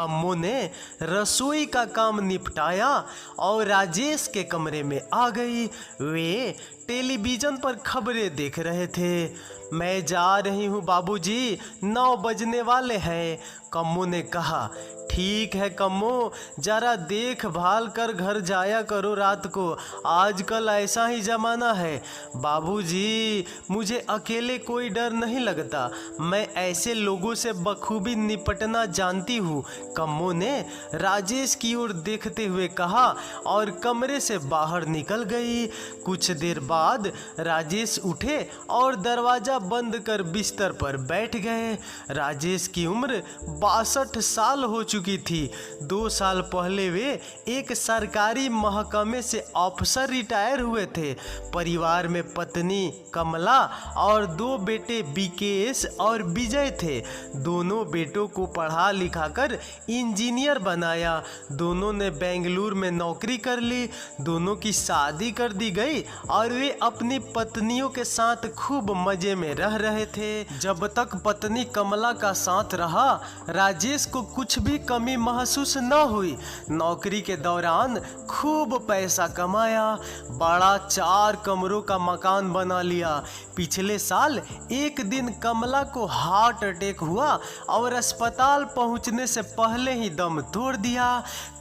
कम्मो ने रसोई का काम निपटाया और राजेश के कमरे में आ गई। वे टेलीविज़न पर खबरें देख रहे थे। मैं जा रही हूँ बाबूजी, 9 बजने वाले हैं, कम्मो ने कहा। ठीक है कम्मो, जरा देखभाल कर घर जाया करो रात को, आजकल ऐसा ही ज़माना है। बाबूजी, मुझे अकेले कोई डर नहीं लगता, मैं ऐसे लोगों से बखूबी निपटना जानती हूँ, कम्मो ने राजेश की ओर देखते हुए कहा और कमरे से बाहर निकल गई। कुछ देर बाद राजेश उठे और दरवाज़ा बंद कर बिस्तर पर बैठ गए। राजेश की उम्र 62 साल हो चुकी थी। 2 साल पहले वे एक सरकारी महकमे से अफसर रिटायर हुए थे। परिवार में पत्नी कमला और 2 बेटे विकेश और विजय थे। दोनों बेटों को पढ़ा लिखा कर इंजीनियर बनाया। दोनों ने बेंगलुरु में नौकरी कर ली। दोनों की शादी कर दी गई और वे अपनी पत्नियों के साथ खूब मजे में रह रहे थे। जब तक पत्नी कमला का साथ रहा, राजेश को कुछ भी कमी महसूस न हुई। नौकरी के दौरान खूब पैसा कमाया, बड़ा 4 कमरों का मकान बना लिया। पिछले साल एक दिन कमला को हार्ट अटैक हुआ और अस्पताल पहुंचने से पहले ही दम तोड़ दिया।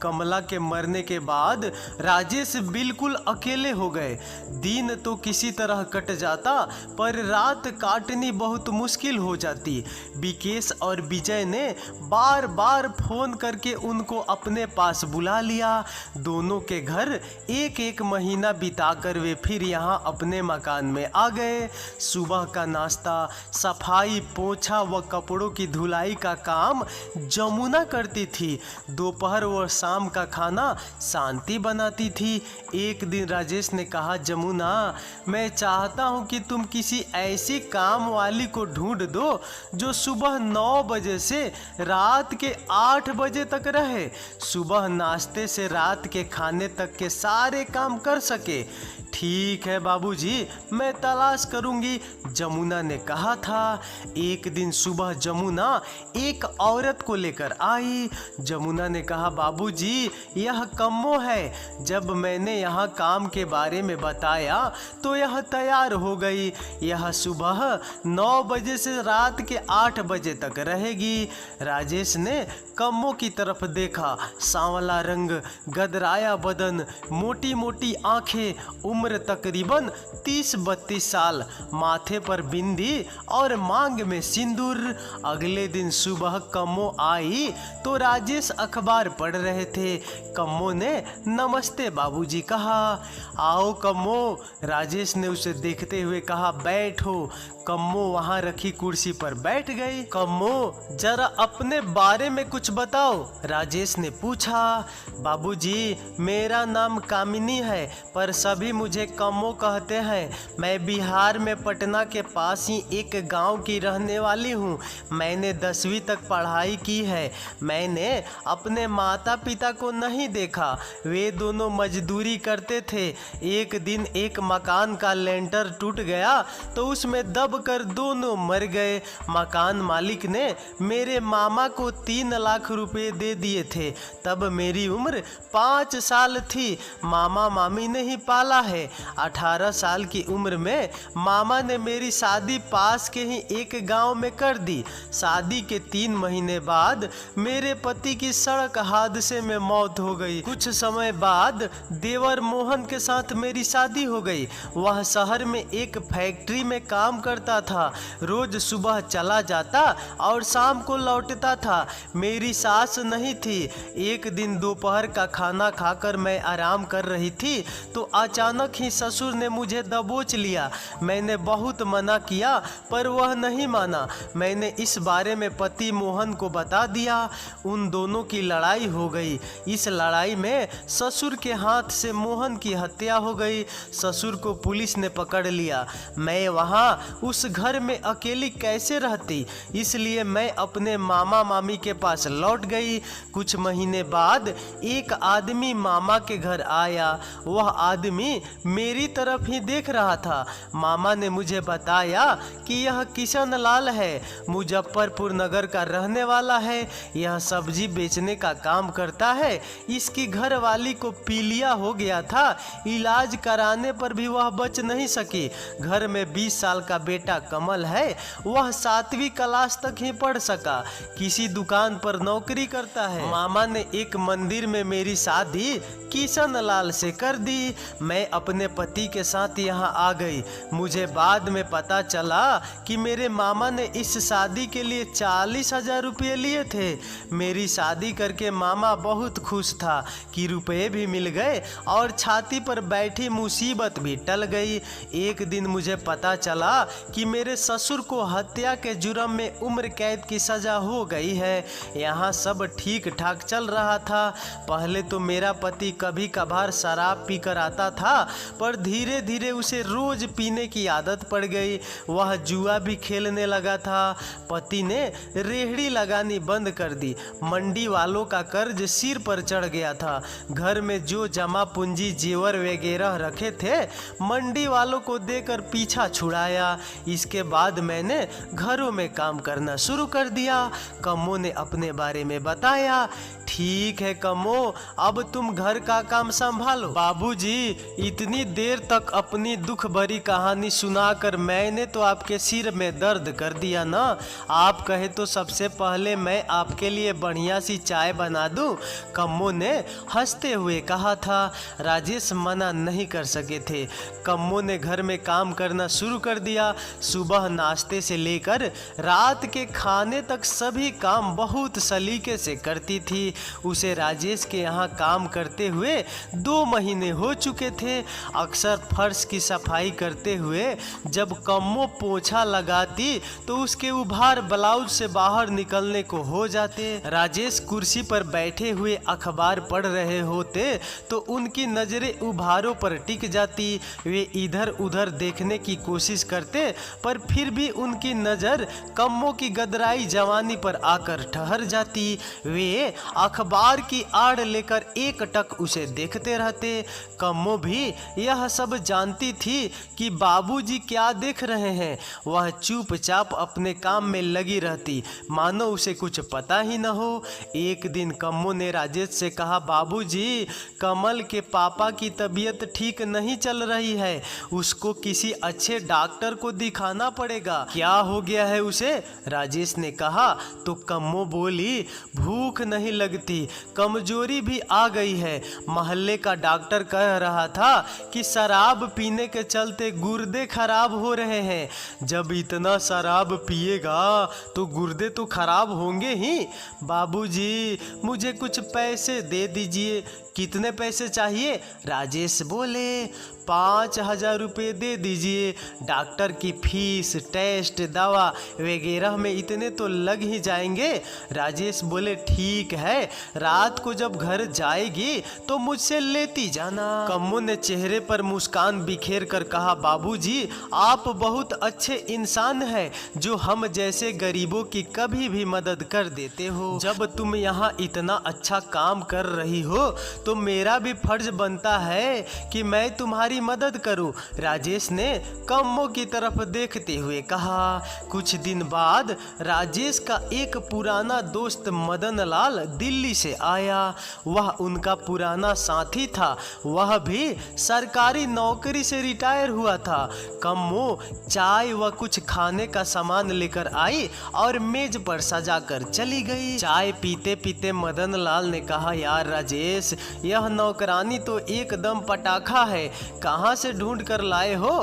कमला के मरने के बाद राजेश बिल्कुल अकेले हो गए। दिन तो किसी तरह कट जाता, पर रात काटनी बहुत मुश्किल हो जाती। विकेश और विजय ने बार बार फोन करके उनको अपने पास बुला लिया। दोनों के घर एक एक महीना बिताकर वे फिर यहाँ अपने मकान में आ गए। सुबह का नाश्ता, सफाई, पोछा व कपड़ों की धुलाई का काम जमुना करती थी। दोपहर व शाम का खाना शांति बनाती थी। एक दिन राजेश ने कहा, जमुना, मैं चाहता हूँ कि तुम किसी ऐसी काम वाली को ढूंढ दो जो सुबह 9 बजे से रात के 8 बजे तक रहे, सुबह नाश्ते से रात के खाने तक के सारे काम कर सके। ठीक है बाबूजी, मैं तलाश करूंगी, जमुना ने कहा था। एक दिन सुबह जमुना एक औरत को लेकर आई। जमुना ने कहा, बाबूजी, यह कम्मो है। जब मैंने यहाँ काम के बारे में बताया तो यह तैयार हो गई। यह सुबह 9 बजे से रात के 8 बजे तक रहेगी। राजेश ने कम्मो की तरफ देखा। सांवला रंग, गदराया बदन, मोटी मोटी आंखें, उम्र तकरीबन 30-32 साल, माथे पर बिंदी और मांग में सिंदूर। अगले दिन सुबह कम्मो आई तो राजेश अखबार पढ़ रहे थे। कम्मो ने नमस्ते बाबूजी कहा। आओ कम्मो, राजेश ने उसे देखते हुए कहा। बैठो। कम्मो वहां रखी कुर्सी पर बैठ गई। कम्मो, जरा अपने बारे में कुछ बताओ, राजेश ने पूछा। बाबूजी, मेरा नाम कामिनी है, पर सभी मुझे कम्मो कहते हैं। मैं बिहार में पटना के पास ही एक गांव की रहने वाली हूँ। मैंने 10वीं तक पढ़ाई की है। मैंने अपने माता पिता को नहीं देखा, वे दोनों मजदूरी करते थे। एक दिन एक मकान का लेंटर टूट गया तो उसमें दब कर दोनों मर गए। मकान मालिक ने मेरे मामा को 3 लाख रुपए दे दिए थे। तब मेरी उम्र 5 साल थी। मामा मामी ने ही पाला है। 18 साल की उम्र में मामा ने मेरी शादी पास के ही एक गांव में कर दी। शादी के 3 महीने बाद मेरे पति की सड़क हादसे में मौत हो गई। कुछ समय बाद देवर मोहन के साथ मेरी शादी हो गई। वह शहर में एक फैक्ट्री में काम करता था। रोज सुबह चला जाता और शाम को लौटता था। मेरी सास नहीं थी। एक दिन दोपहर का खाना खाकर मैं आराम कर रही थी तो अचानक ही ससुर ने मुझे दबोच लिया। मैंने बहुत मना किया पर वह नहीं माना। मैंने इस बारे में पति मोहन को बता दिया। उन दोनों की लड़ाई हो गई। इस लड़ाई में ससुर के हाथ से मोहन की हत्या हो गई। ससुर को पुलिस ने पकड़ लिया। मैं वहाँ उस घर में अकेली कैसे रहती, इसलिए मैं अपने मामा मामी के पास लौट लौट गई। कुछ महीने बाद एक आदमी मामा के घर आया। वह आदमी मेरी तरफ ही देख रहा था। मामा ने मुझे बताया कि यह किशन लाल है, मुजफ्फरपुर नगर का रहने वाला है। यह सब्जी बेचने का काम करता है। इसकी घरवाली को पीलिया हो गया था। इलाज कराने पर भी वह बच नहीं सकी। घर में 20 साल का बेटा कमल है, वह 7वीं क्लास तक ही पढ़ सका। किसी दुकान पर नौकरी करता है। मामा ने एक मंदिर में मेरी शादी किशन लाल से कर दी। मैं अपने पति के साथ यहाँ आ गई। मुझे बाद में पता चला कि मेरे मामा ने इस शादी के लिए 40,000 रुपये लिए थे। मेरी शादी करके मामा बहुत खुश था कि रुपये भी मिल गए और छाती पर बैठी मुसीबत भी टल गई। एक दिन मुझे पता चला कि मेरे ससुर को हत्या के जुर्म में उम्र कैद की सजा हो गई है। यहाँ सब ठीक ठाक चल रहा था। पहले तो मेरा पति कभी कभार शराब पीकर आता था, पर धीरे धीरे उसे रोज पीने की आदत पड़ गई। वह जुआ भी खेलने लगा था। पति ने रेहड़ी लगानी बंद कर दी। मंडी वालों का कर्ज सिर पर चढ़ गया था। घर में जो जमा पूंजी जेवर वगैरह रखे थे, मंडी वालों को देकर पीछा छुड़ाया। इसके बाद मैंने घरों में काम करना शुरू कर दिया। कम्मो ने अपने बारे में बताया। ठीक है कम्मो, अब तुम घर का काम संभालो। बाबूजी, इतनी देर तक अपनी दुख भरी कहानी सुनाकर मैंने तो आपके सिर में दर्द कर दिया ना। आप कहे तो सबसे पहले मैं आपके लिए बढ़िया सी चाय बना दूं। कम्मो ने हंसते हुए कहा था। राजेश मना नहीं कर सके थे। कम्मो ने घर में काम करना शुरू कर दिया। सुबह नाश्ते से लेकर रात के खाने तक सभी काम बहुत सलीके से करती थी। उसे राजेश के यहाँ काम करते हुए 2 महीने हो चुके थे। अक्सर फर्श की सफाई करते हुए जब कम्मो पोछा लगाती तो उसके उभार ब्लाउज से बाहर निकलने को हो जाते। राजेश कुर्सी पर बैठे हुए अखबार पढ़ रहे होते तो उनकी नजरें उभारों पर टिक जाती। वे इधर उधर देखने की कोशिश करते, पर फिर भी उनकी नज़र कम्मो की गदराई जवानी पर आकर ठहर जाती। वे अखबार की आड़ लेकर एकटक उसे देखते रहते। कम्मो भी यह सब जानती थी कि बाबूजी क्या देख रहे हैं। वह चुपचाप अपने काम में लगी रहती, मानो उसे कुछ पता ही न हो। एक दिन कम्मो ने राजेश से कहा, बाबूजी, कमल के पापा की तबीयत ठीक नहीं चल रही है। उसको किसी अच्छे डॉक्टर को दिखाना पड़ेगा। क्या हो गया है उसे? राजेश ने कहा। तो कम्मो बोली, भूख नहीं लगती, कमजोरी भी आ गई है। मोहल्ले का डॉक्टर कह रहा था कि शराब पीने के चलते गुर्दे खराब हो रहे हैं। जब इतना शराब पिएगा तो गुर्दे तो खराब होंगे ही। बाबूजी, मुझे कुछ पैसे दे दीजिए। कितने पैसे चाहिए? राजेश बोले, 5,000 रुपये दे दीजिए। डॉक्टर की फीस, टेस्ट, दवा वगैरह में इतने तो लग ही जाएंगे। राजेश बोले, ठीक है, रात को जब घर जाएगी तो मुझसे लेती जाना। कम्मो ने चेहरे पर मुस्कान बिखेर कर कहा, बाबूजी, आप बहुत अच्छे इंसान हैं जो हम जैसे गरीबों की कभी भी मदद कर देते हो। जब तुम यहाँ इतना अच्छा काम कर रही हो तो मेरा भी फर्ज बनता है कि मैं तुम्हारी मदद करूं। राजेश ने कम्मो की तरफ देखते हुए कहा। कुछ दिन बाद राजेश का एक पुराना दोस्त मदन लाल दिल्ली से आया। वह उनका पुराना साथी था। वह भी सरकारी नौकरी से रिटायर हुआ था। कम्मो चाय व कुछ खाने का सामान लेकर आई और मेज पर सजा कर चली गई। चाय पीते पीते मदन लाल ने कहा, यार राजेश, यह नौकरानी तो एकदम पटाखा है। कहाँ से ढूंढ कर लाए हो?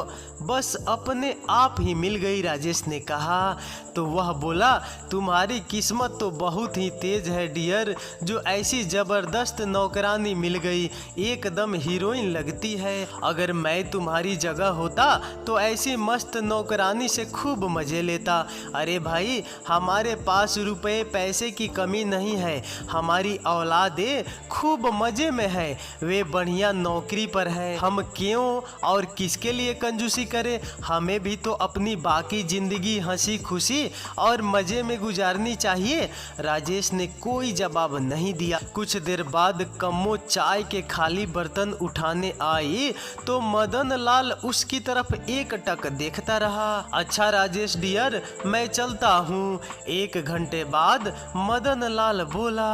बस अपने आप ही मिल गई। राजेश ने कहा। तो वह बोला, तुम्हारी किस्मत तो बहुत ही तेज है डियर, जो ऐसी जबरदस्त नौकरानी मिल गई। एकदम हीरोइन लगती है। अगर मैं तुम्हारी जगह होता तो ऐसी मस्त नौकरानी से खूब मजे लेता। अरे भाई, हमारे पास रुपए पैसे की कमी नहीं है। हमारी औलादे खूब मजे में है। वे बढ़िया नौकरी पर है। हम क्यों और किसके लिए कंजूसी करे, हमें भी तो अपनी बाकी जिंदगी हंसी खुशी और मजे में गुजारनी चाहिए। राजेश ने कोई जवाब नहीं दिया। कुछ देर बाद कम्मो चाय के खाली बर्तन उठाने आई तो मदन लाल उसकी तरफ एकटक देखता रहा। अच्छा राजेश डियर, मैं चलता हूँ। 1 घंटे बाद मदन लाल बोला,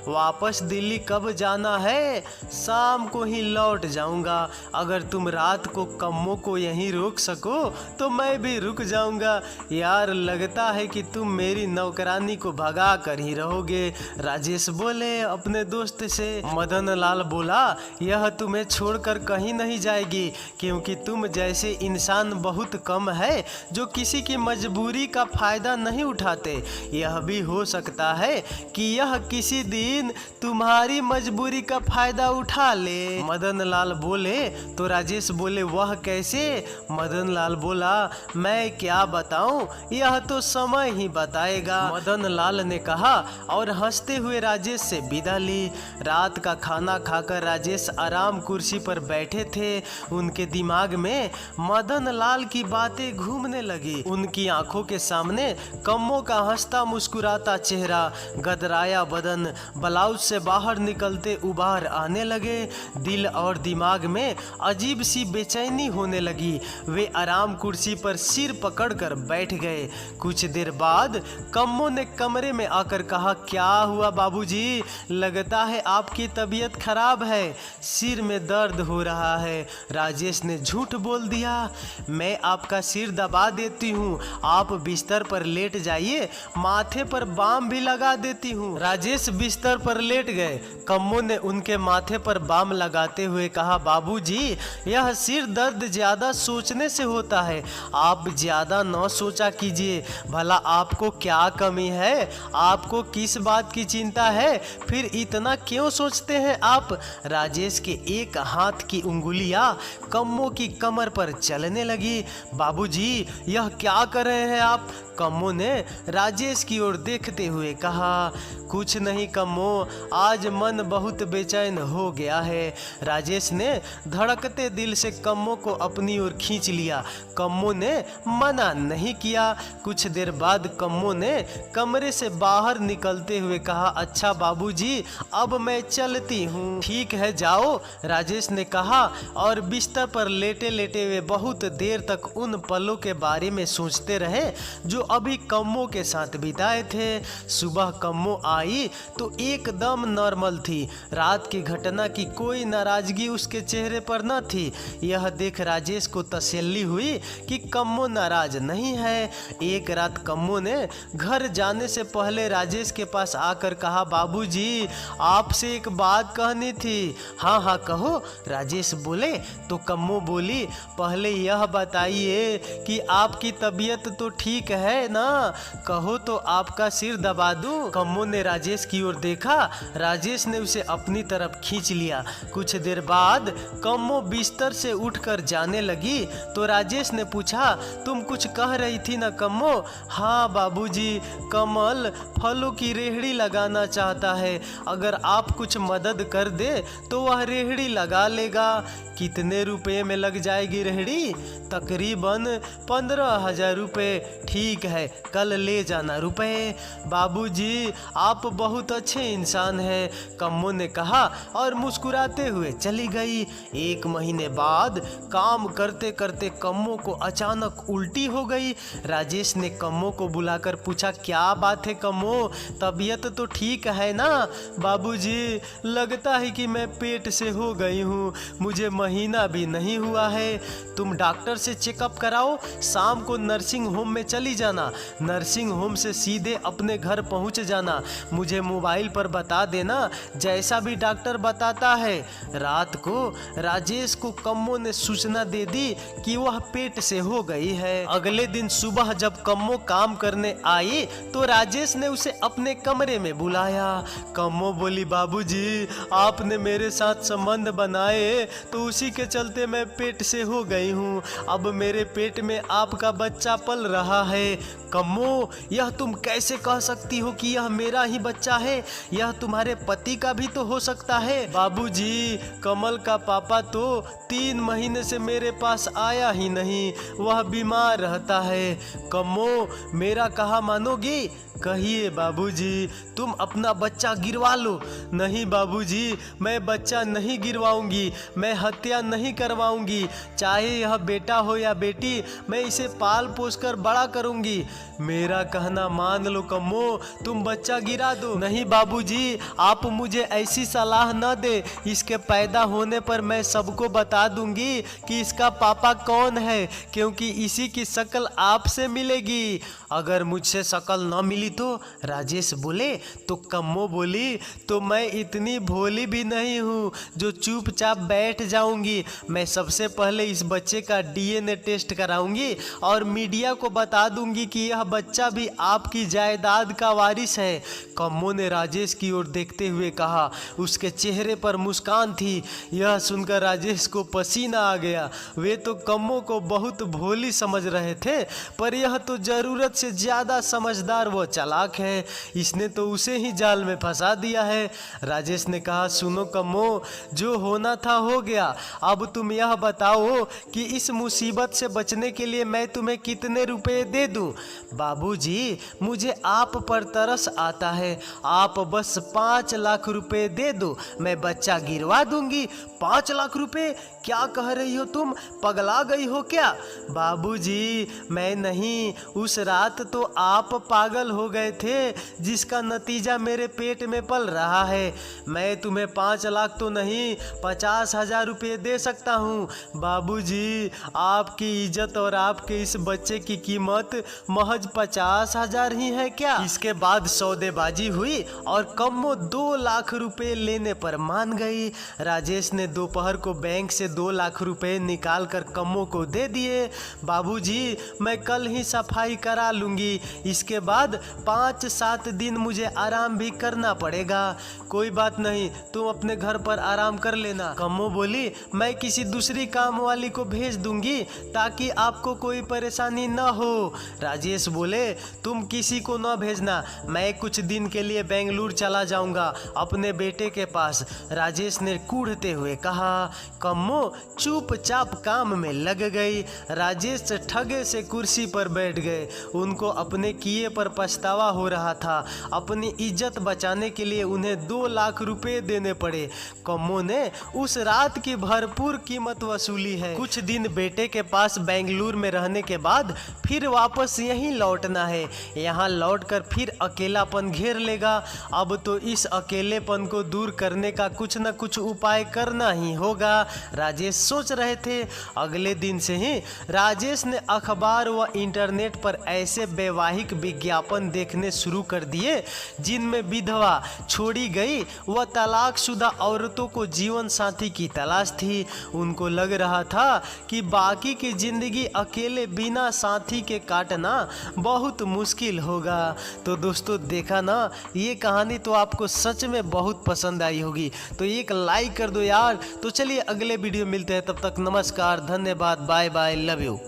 वापस दिल्ली कब जाना है? शाम को ही लौट जाऊंगा। अगर तुम रात को कम्मो को यहीं रोक सको तो मैं भी रुक जाऊंगा। यार लगता है कि तुम मेरी नौकरानी को भगा कर ही रहोगे, राजेश बोले अपने दोस्त से। मदन लाल बोला, यह तुम्हें छोड़कर कहीं नहीं जाएगी, क्योंकि तुम जैसे इंसान बहुत कम है जो किसी की मजबूरी का फायदा नहीं उठाते। यह भी हो सकता है कि यह किसी दिन तुम्हारी मजबूरी का फायदा उठा ले। मदन लाल बोले तो राजेश बोले, वह कैसे? मदन लाल बोला, मैं क्या बताऊं, यह तो समय ही बताएगा। मदन लाल ने कहा और हंसते हुए राजेश से विदा ली। रात का खाना खाकर राजेश आराम कुर्सी पर बैठे थे। उनके दिमाग में मदन लाल की बातें घूमने लगी। उनकी आंखों के सामने कम्मो का हंसता मुस्कुराता चेहरा, गदराया बदन, ब्लाउज से बाहर निकलते उबार आने लगे। दिल और दिमाग में अजीब सी बेचैनी होने लगी। वे आराम कुर्सी पर सिर पकड़कर बैठ गए। कुछ देर बाद कम्मो ने कमरे में आकर कहा, क्या हुआ बाबूजी? लगता है आपकी तबीयत खराब है, सिर में दर्द हो रहा है। राजेश ने झूठ बोल दिया, मैं आपका सिर दबा देती हूँ, आप बिस्तर पर लेट जाइए, माथे पर बाम भी लगा देती हूँ। राजेश बिस्तर पर लेट गए। कम्मो ने उनके माथे पर बाम लगाते हुए कहा, बाबूजी यह सिर दर्द ज्यादा सोचने से होता है, आप ज्यादा न सोचा कीजिए। भला आपको क्या कमी है, आपको किस बात की चिंता है, फिर इतना क्यों सोचते हैं आप? राजेश के एक हाथ की उंगलियां कम्मो की कमर पर चलने लगी। बाबूजी यह क्या कर रहे हैं आप? कम्मो ने राजेश की ओर देखते हुए कहा, कुछ नहीं कम्मो, आज मन बहुत बेचैन हो गया है। राजेश ने धड़कते दिल से कम्मो को अपनी ओर खींच लिया। कम्मो ने मना नहीं किया। कुछ देर बाद कम्मो ने कमरे से बाहर निकलते हुए कहा, अच्छा बाबूजी अब मैं चलती हूँ। ठीक है जाओ, राजेश ने कहा और बिस्तर पर लेटे लेटे वे बहुत देर तक उन पलों के बारे में सोचते रहे जो अभी कम्मो के साथ बिताए थे। सुबह कम्मो आई तो एकदम नॉर्मल थी। रात की घटना की कोई नाराजगी उसके चेहरे पर न थी। यह देख राजेश को तसल्ली हुई कि कम्मो नाराज नहीं है। एक रात कम्मो ने घर जाने से पहले राजेश के पास आकर कहा, बाबूजी आपसे एक बात कहनी थी। हाँ हाँ कहो, राजेश बोले। तो कम्मो बोली, पहले यह बताइए कि आपकी तबीयत तो ठीक है ना? कहो तो आपका सिर दबा दूं। कम्मो ने राजेश की ओर देखा। राजेश ने उसे अपनी तरफ खींच लिया। कुछ देर बाद कम्मो बिस्तर से उठकर जाने लगी तो राजेश ने पूछा, तुम कुछ कह रही थी ना कम्मो? हाँ बाबूजी, कमल फलों की रेहड़ी लगाना चाहता है, अगर आप कुछ मदद कर दे तो वह रेहड़ी लगा लेगा। कितने रुपए में लग जाएगी रेहड़ी? तकरीबन 15,000 रुपये। ठीक है, कल ले जाना रुपए। बाबूजी आप बहुत अच्छे इंसान हैं, कम्मो ने कहा और मुस्कुराते हुए चली गई। 1 महीने बाद काम करते करते कम्मो को अचानक उल्टी हो गई। राजेश ने कम्मो को बुलाकर पूछा, क्या बात है कम्मो, तबीयत तो ठीक है ना? बाबूजी लगता है कि मैं पेट से हो गई हूँ, मुझे महीना भी नहीं हुआ है। तुम डॉक्टर से चेकअप कराओ, शाम को नर्सिंग होम में चली जाना, नर्सिंग होम से सीधे अपने घर पहुंच जाना। मुझे मोबाइल पर बता देना जैसा भी डॉक्टर बताता है। रात को राजेश को कम्मो ने सूचना दे दी कि वह पेट से हो गई है। अगले दिन सुबह जब कम्मो काम करने आई तो राजेश ने उसे अपने कमरे में बुलाया। कम्मो बोली, बाबूजी आपने मेरे साथ संबंध बनाए तो उसी के चलते मैं पेट से हो गई हूँ। अब मेरे पेट में आपका बच्चा पल रहा है। कम्मो, यह तुम कैसे कह सकती हो कि यह मेरा ही बच्चा है? यह तुम्हारे पति का भी तो हो सकता है। बाबूजी, कमल का पापा तो 3 महीने से मेरे पास आया ही नहीं, वह बीमार रहता है। कम्मो, मेरा कहा मानोगी? कहिए बाबूजी, तुम अपना बच्चा गिरवा लो। नहीं बाबूजी, मैं बच्चा नहीं गिरवाऊंगी, मैं हत्या नहीं करवाऊंगी। चाहे यह बेटा हो या बेटी, मैं इसे पाल पोस कर बड़ा करूंगी। मेरा कहना मान लो कम्मो, तुम बच्चा गिरा दो। नहीं बाबूजी, आप मुझे ऐसी सलाह न दे। इसके पैदा होने पर मैं सबको बता दूंगी कि इसका पापा कौन है, क्योंकि इसी की शक्ल आपसे मिलेगी। अगर मुझसे शक्ल न मिली तो? राजेश बोले। तो कम्मो बोली, तो मैं इतनी भोली भी नहीं हूँ जो चुपचाप बैठ जाऊंगी। मैं सबसे पहले इस बच्चे का DNA टेस्ट कराऊंगी और मीडिया को बता दूंगी कि यह बच्चा भी आपकी जायदाद का वारिस है। कम्मो ने राजेश की ओर देखते हुए कहा। उसके चेहरे पर मुस्कान थी। यह सुनकर राजेश को पसीना आ गया। वे तो कम्मो को बहुत भोली समझ रहे थे, पर यह तो जरूरत से ज्यादा समझदार व चालाक है। इसने तो उसे ही जाल में फंसा दिया है। राजेश ने कहा, सुनो कम्मो, जो होना था हो गया। अब तुम यह बताओ कि इस मुसीबत से बचने के लिए मैं तुम्हें कितने रुपए दे दूं? बाबूजी, मुझे आप पर तरस आता है। आप बस 5 लाख रुपए दे दो, मैं बच्चा गिरवा दूंगी। 5 लाख रुपए? क्या कह रही हो तुम? पगला गई हो क्या? बाबूजी, मैं नहीं, उस रात तो आप पागल हो गए थे, जिसका नतीजा मेरे पेट में पल रहा है। मैं तुम्हें 5 लाख तो नहीं, 50,000 रुपये दे सकता हूँ। बाबूजी, आपकी इज्जत और आपके इस बच्चे की कीमत महज 50,000 ही है क्या? इसके बाद सौदेबाजी हुई और कम्मो 2 लाख रुपए लेने पर मान गई। राजेश ने दोपहर को बैंक से 2 लाख रुपए निकाल कर कम्मो को दे दिए। बाबूजी, मैं कल ही सफाई करा लूंगी। इसके बाद 5-7 दिन मुझे आराम भी करना पड़ेगा। कोई बात नहीं, तुम अपने घर पर आराम कर लेना। कम्मो बोली, मैं किसी दूसरी काम वाली को भेज दूंगी ताकि आपको कोई परेशानी न हो। राजेश बोले, तुम किसी को न भेजना, मैं कुछ दिन के लिए बेंगलुरु चला जाऊंगा अपने बेटे के पास। राजेश ने कूढ़ते हुए कहा। कम्मो चुपचाप काम में लग गई। राजेश ठगे से कुर्सी पर बैठ गए। उनको अपने किए पर पछतावा हो रहा था। अपनी इज्जत बचाने के लिए उन्हें 2 लाख रुपए देने पड़े। कम्मो ने उस रात की भरपूर कीमत वसूली है। कुछ दिन बेटे के पास बेंगलुरु में रहने के बाद फिर वापस यहीं लौटना है। यहाँ लौटकर फिर अकेलापन घेर लेगा। अब तो इस अकेलेपन को दूर करने का कुछ न कुछ उपाय करना ही होगा, राजेश सोच रहे थे। अगले दिन से ही राजेश ने अखबार व इंटरनेट पर ऐसे वैवाहिक विज्ञापन देखने शुरू कर दिए जिनमें विधवा, छोड़ी गई व तलाकशुदा औरतों को जीवन साथी की तलाश थी। उनको लग रहा था कि बाकी की जिंदगी अकेले बिना साथी के काटना बहुत मुश्किल होगा। तो दोस्तों, देखा ना, ये कहानी तो आपको सच में बहुत पसंद आई होगी, तो एक लाइक कर दो यार। तो चलिए अगले वीडियो मिलते हैं, तब तक नमस्कार, धन्यवाद, बाय बाय, लव यू।